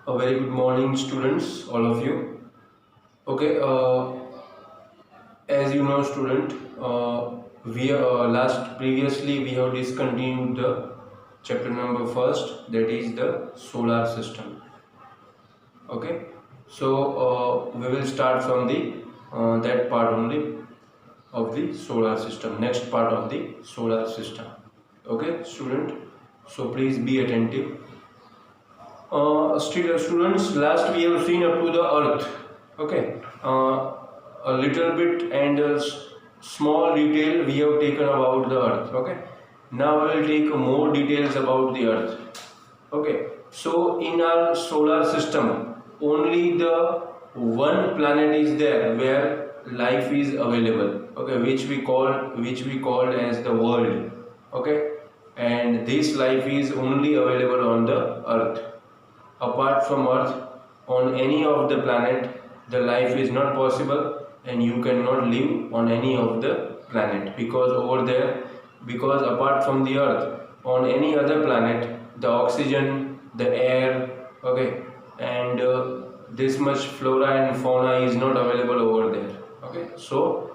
A very good morning, students, all of you. Okay, as you know, student, we last previously we have discontinued the chapter number first, that is the solar system. Okay, so we will start from the that part only of the solar system. Next part of the solar system. Okay, student. So please be attentive. Students, last we have seen up to the earth. Okay, a little bit and a small detail we have taken about the earth. Okay, now we will take more details about the earth. Okay, so in our solar system only the one planet is there where life is available. Okay, which we call as the world. Okay, and this life is only available on the earth. Apart from earth, on any of the planet the life is not possible, and you cannot live on any of the planet, because over there, because apart from the earth, on any other planet the oxygen, the air, okay, and this much flora and fauna is not available over there. Okay, so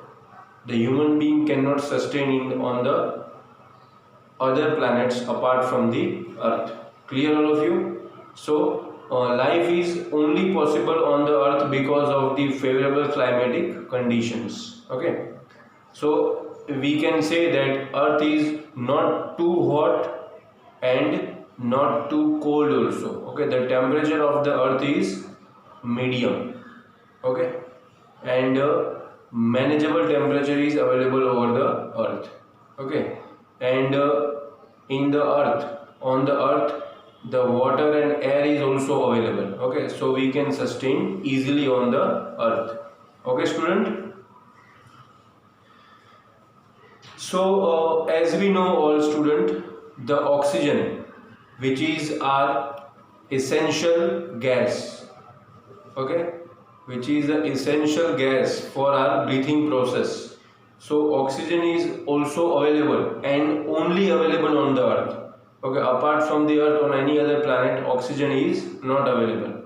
the human being cannot sustain on the other planets apart from the earth. Clear, all of you? So life is only possible on the earth because of the favorable climatic conditions. Okay, so we can say that earth is not too hot and not too cold also. Okay, the temperature of the earth is medium. Okay, and manageable temperature is available over the earth. Okay, and in the earth, on the earth, the water and air is also available. Okay, so we can sustain easily on the earth. Okay, student. So as we know all, student, the oxygen, which is our essential gas. Okay, which is an essential gas for our breathing process. So oxygen is also available and only available on the earth. Okay, apart from the earth, on any other planet oxygen is not available.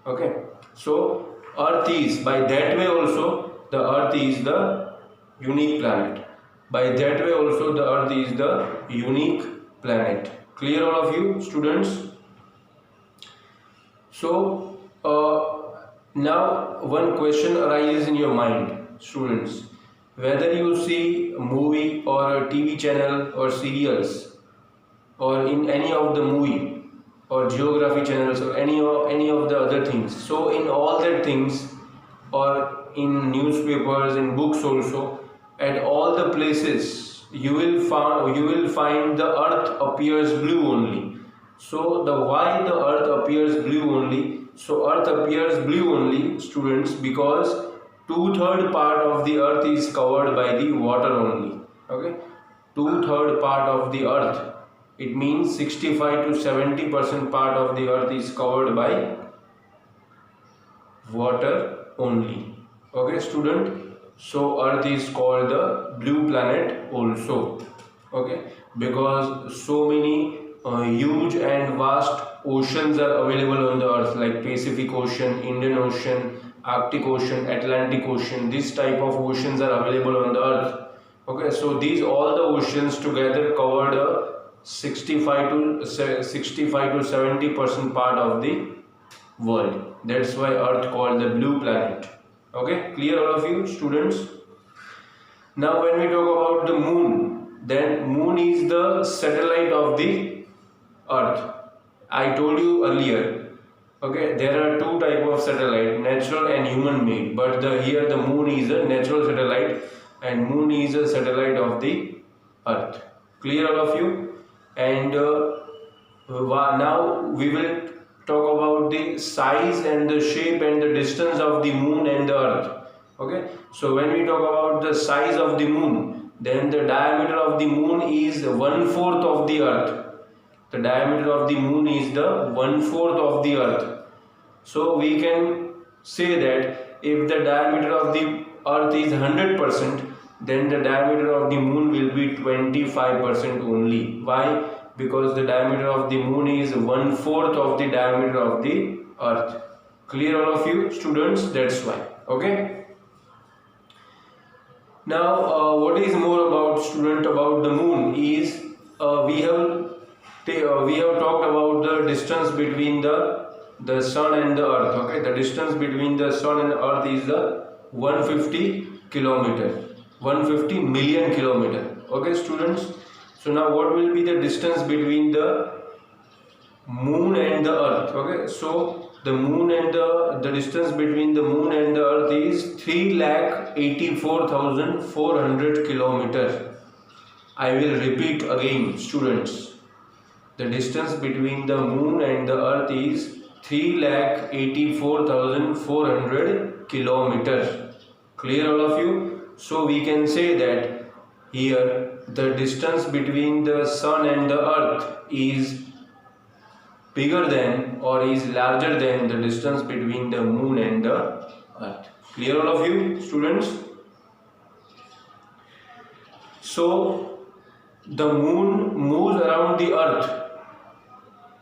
Okay, so earth is, by that way also, the earth is the unique planet. By that way also the earth is the unique planet. Clear, all of you, students? So now one question arises in your mind, students. Whether you see a movie or a TV channel or serials, or in any of the movie or geography channels or any of the other things, so in all that things, or in newspapers, in books also, at all the places you will find the earth appears blue only. So the why the earth appears blue only? So earth appears blue only, students, because 2/3 part of the earth is covered by the water only. Okay, 2/3 part of the earth, it means 65 to 70% part of the earth is covered by water only. Okay, student. So earth is called the blue planet also. Okay, because so many huge and vast oceans are available on the earth, like Pacific Ocean, Indian Ocean, Arctic Ocean, Atlantic Ocean. This type of oceans are available on the earth. Okay, so these all the oceans together covered 65 to 70% part of the world. That's why earth called the blue planet. Okay, clear, all of you, students? Now when we talk about the moon, then moon is the satellite of the earth. I told you earlier. Okay, there are two type of satellite, natural and human made, but here the moon is a natural satellite and moon is a satellite of the earth. Clear, all of you? And now we will talk about the size and the shape and the distance of the moon and the earth. Okay, so when we talk about the size of the moon, then the diameter of the moon is 1/4 of the earth. The diameter of the moon is the 1/4 of the earth. So we can say that if the diameter of the earth is 100%, then the diameter of the moon will be 25% only. Why? because the diameter of the moon is 1/4 of the diameter of the earth. Clear all of you students? That's why. Okay. Now what is more about student about the moon is we have talked about the distance between the sun and the earth. Okay, the distance between the sun and the earth is the 150 kilometer, 150 million kilometer. Okay students, so now what will be the distance between the moon and the earth? Okay, so the moon and the distance between the moon and the earth is 3,84,400 kilometers. I will repeat again students, the distance between the moon and the earth is 3,84,400 kilometers. Clear all of you? So we can say that here the distance between the sun and the earth is bigger than or is larger than the distance between the moon and the earth. Clear all of you students? So the moon moves around the earth.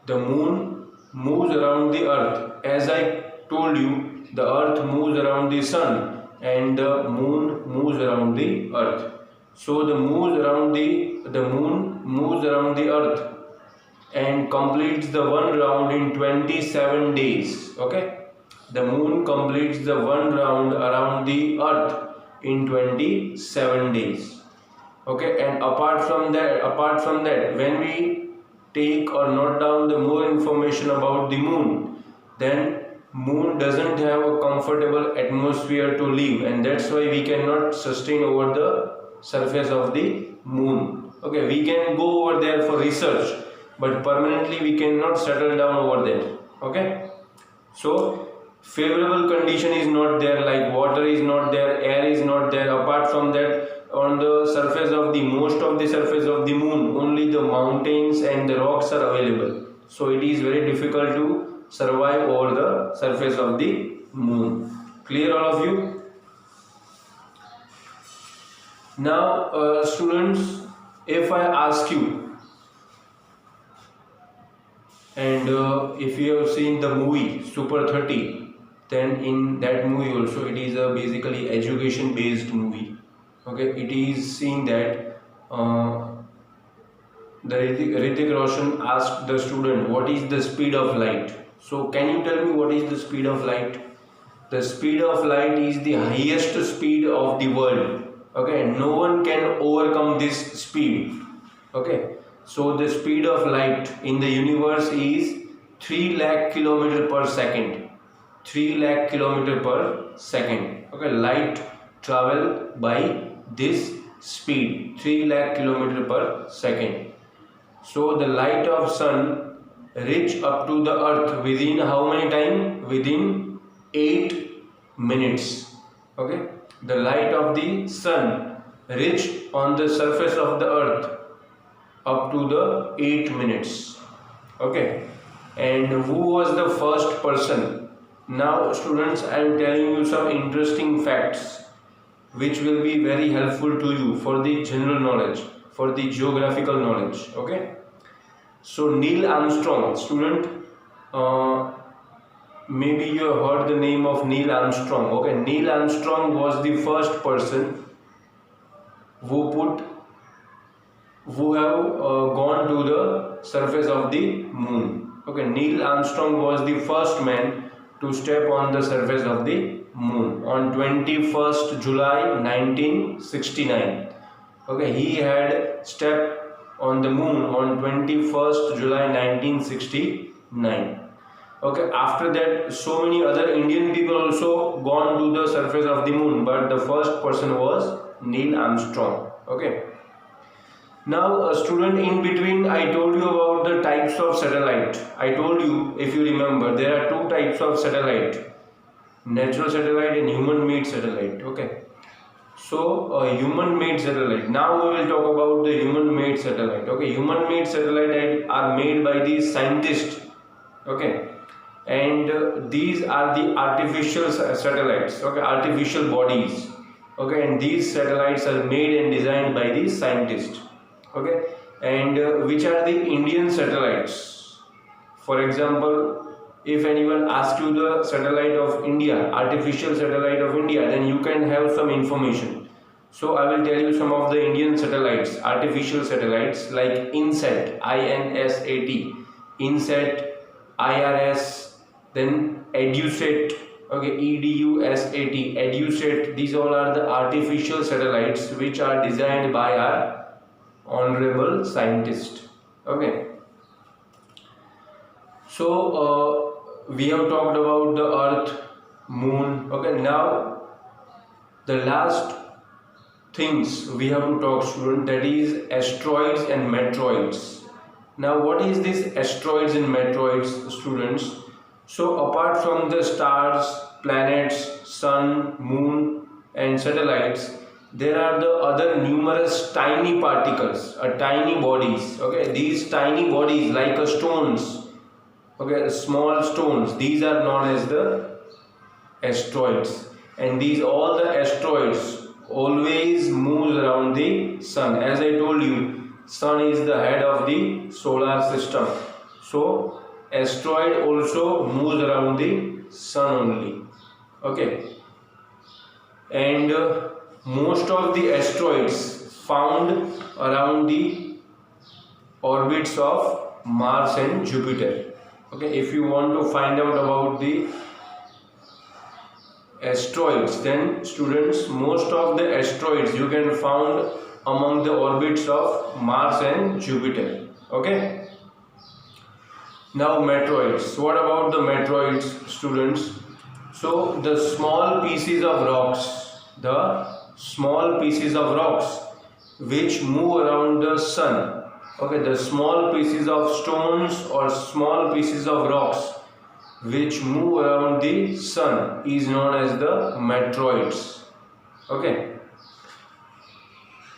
The moon moves around the earth. As I told you, the earth moves around the sun and the moon moves around the earth. So the moon moves around the earth and completes the one round in 27 days. Okay, the moon completes the one round around the earth in 27 days. Okay, and apart from that, when we take or note down the more information about the moon, then moon doesn't have a comfortable atmosphere to live, and that's why we cannot sustain over the surface of the moon. Okay, we can go over there for research, but permanently we cannot settle down over there. Okay, so favorable condition is not there, like water is not there, air is not there. Apart from that, on the surface of the most of the surface of the moon, only the mountains and the rocks are available. So it is very difficult to survive over the surface of the moon. Clear all of you? Now students, if I ask you, and if you have seen the movie Super 30, then in that movie also it is a basically education based movie. Okay, it is seen that the Hrithik Roshan asked the student, what is the speed of light? So can you tell me what is the speed of light? The speed of light is the highest speed of the world. Okay, no one can overcome this speed. Okay, so the speed of light in the universe is 3 lakh kilometer per second. 3 lakh kilometer per second. Okay, light travel by this speed, 3 lakh kilometer per second. So the light of sun reach up to the earth within how many time? Within 8 minutes. Okay, the light of the sun reach on the surface of the earth up to the 8 minutes. Okay, and who was the first person? Now students, I am telling you some interesting facts which will be very helpful to you for the general knowledge, for the geographical knowledge. Okay, so Neil Armstrong, student, maybe you have heard the name of Neil Armstrong. Okay, Neil Armstrong was the first person who have gone to the surface of the moon. Okay, Neil Armstrong was the first man to step on the surface of the moon on 21st July 1969. Okay, he had stepped on the moon on 21st July 1969. Okay, after that so many other Indian people also gone to the surface of the moon, but the first person was Neil Armstrong. Okay, now a student, in between I told you about the types of satellite. I told you, if you remember, there are two types of satellite: natural satellite and human made satellite. Okay, so human made satellite. Now we will talk about the human made satellite. Okay, human made satellite are made by the scientists. Okay, and these are the artificial satellites. Okay, artificial bodies. Okay, and these satellites are made and designed by the scientists. Okay, and which are the Indian satellites. For example, if anyone asks you the satellite of India, artificial satellite of India, then you can have some information. So I will tell you some of the Indian satellites, artificial satellites like INSAT, INSAT, INSAT, IRS, then EDUSAT, okay, EDUSAT, EDUSAT. These all are the artificial satellites which are designed by our honorable scientist. Okay. So we have talked about the Earth, Moon. Okay. Now the last things we have to talk, student, that is asteroids and meteoroids. Now what is this asteroids and meteoroids, students? So apart from the stars, planets, sun, moon and satellites, there are the other numerous tiny particles, tiny bodies. Okay, these tiny bodies like stones, okay, small stones, these are known as the asteroids. And these all the asteroids always moves around the sun. As I told you, sun is the head of the solar system. So asteroid also moves around the sun only. Okay. And most of the asteroids found around the orbits of Mars and Jupiter. Okay, if you want to find out about the asteroids, then students, most of the asteroids you can find among the orbits of Mars and Jupiter. Okay. Now meteoroids. What about the meteoroids, students? So the small pieces of rocks which move around the sun. Okay, the small pieces of stones or small pieces of rocks which move around the sun is known as the meteoroids. Okay.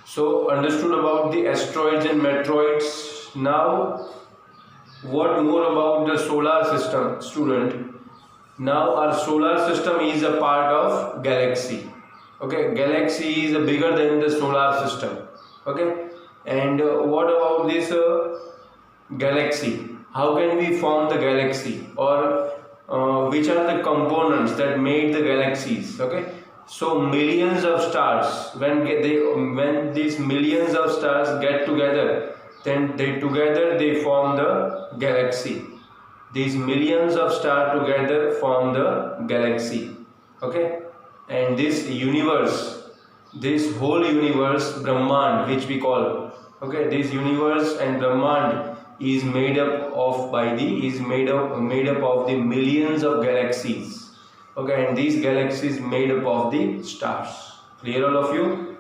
So understood about the asteroids and meteoroids. Now what more about the solar system, student? Now our solar system is a part of galaxy. Okay, galaxy is bigger than the solar system. Okay, and what about this galaxy? How can we form the galaxy, or which are the components that made the galaxies? Okay, so millions of stars, when these millions of stars get together, then they form the galaxy. These millions of stars together form the galaxy. Okay, and this universe, this whole universe, Brahmand, which we call, okay, this universe and Brahmand is made up of the millions of galaxies. Okay, and these galaxies made up of the stars. Clear, all of you?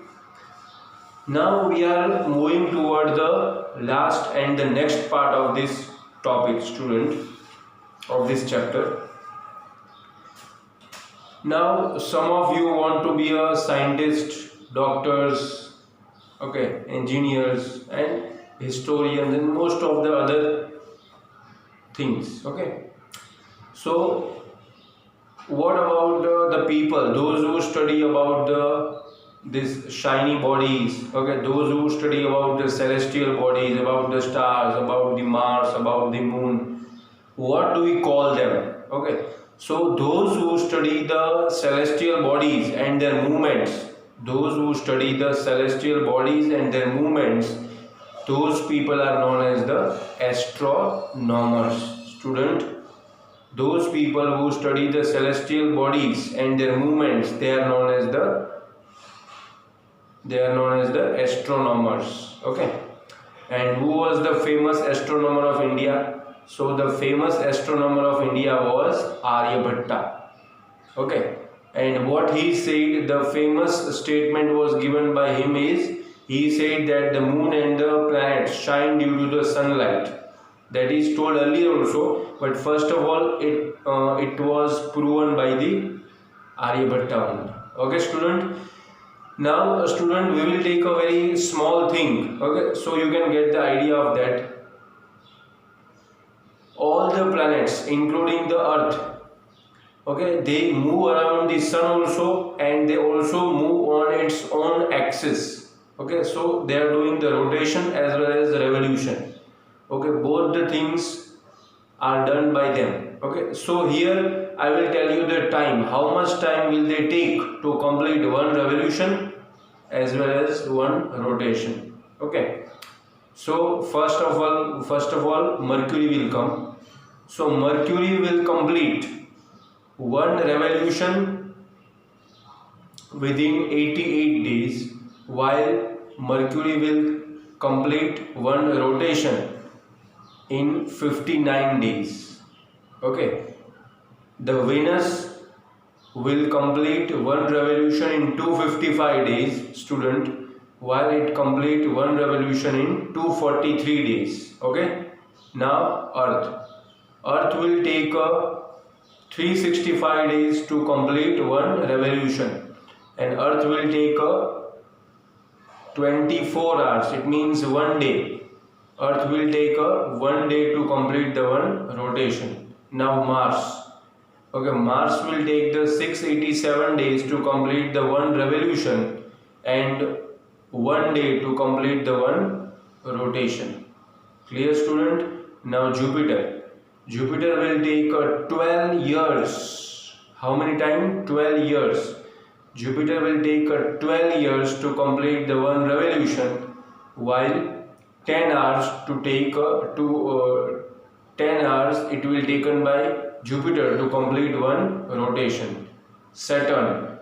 Now we are moving toward the last and the next part of this topic, student, of this chapter. Now some of you want to be a scientist, doctors, okay, engineers and historians and most of the other things. Okay, so what about the people, those who study about these shiny bodies, okay, those who study about the celestial bodies, about the stars, about the Mars, about the moon? What do we call them? Okay, so those who study the celestial bodies and their movements, those people are known as the astronomers. Student, those people who study the celestial bodies and their movements, they are known as the astronomers. Okay, and who was the famous astronomer of India? So the famous astronomer of India was Aryabhatta. Okay, and what he said, the famous statement was given by him is, he said that the moon and the planets shine due to the sunlight. That is told earlier also, but first of all it was proven by the Aryabhatta. Okay, student. Now student, we will take a very small thing, okay, so you can get the idea of that. All the planets, including the Earth, okay, they move around the sun also, and they also move on its own axis. Okay, so they are doing the rotation as well as the revolution. Okay, both the things are done by them. Okay, so here I will tell you the time, how much time will they take to complete one revolution as well as one rotation. Okay, so first of all Mercury will come. So Mercury will complete one revolution within 88 days, while Mercury will complete one rotation in 59 days. Okay, the Venus will complete one revolution in 255 days, student, while it complete one revolution in 243 days. Okay, now Earth will take a 365 days to complete one revolution, and Earth will take a 24 hours, it means one day. Earth will take a one day to complete the one rotation. Now Mars. Okay, Mars will take the 687 days to complete the one revolution and one day to complete the one rotation. Clear, student? Now Jupiter. Jupiter will take 12 years. How many time? 12 years. Jupiter will take 12 years to complete the one revolution, while 10 hours to take 10 hours it will taken by Jupiter to complete one rotation. Saturn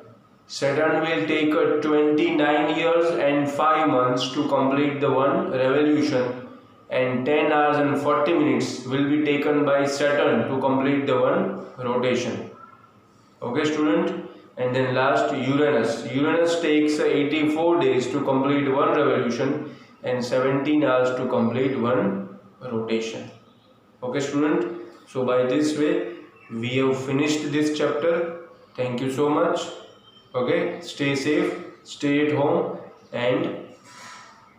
will take 29 years and 5 months to complete the one revolution, and 10 hours and 40 minutes will be taken by Saturn to complete the one rotation. Okay, student? And then last, Uranus. Uranus takes 84 days to complete one revolution and 17 hours to complete one rotation. Okay, student? So by this way we have finished this chapter. Thank you so much. Okay, stay safe, stay at home, and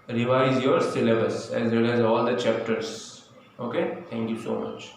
revise your syllabus as well as all the chapters. Okay, thank you so much.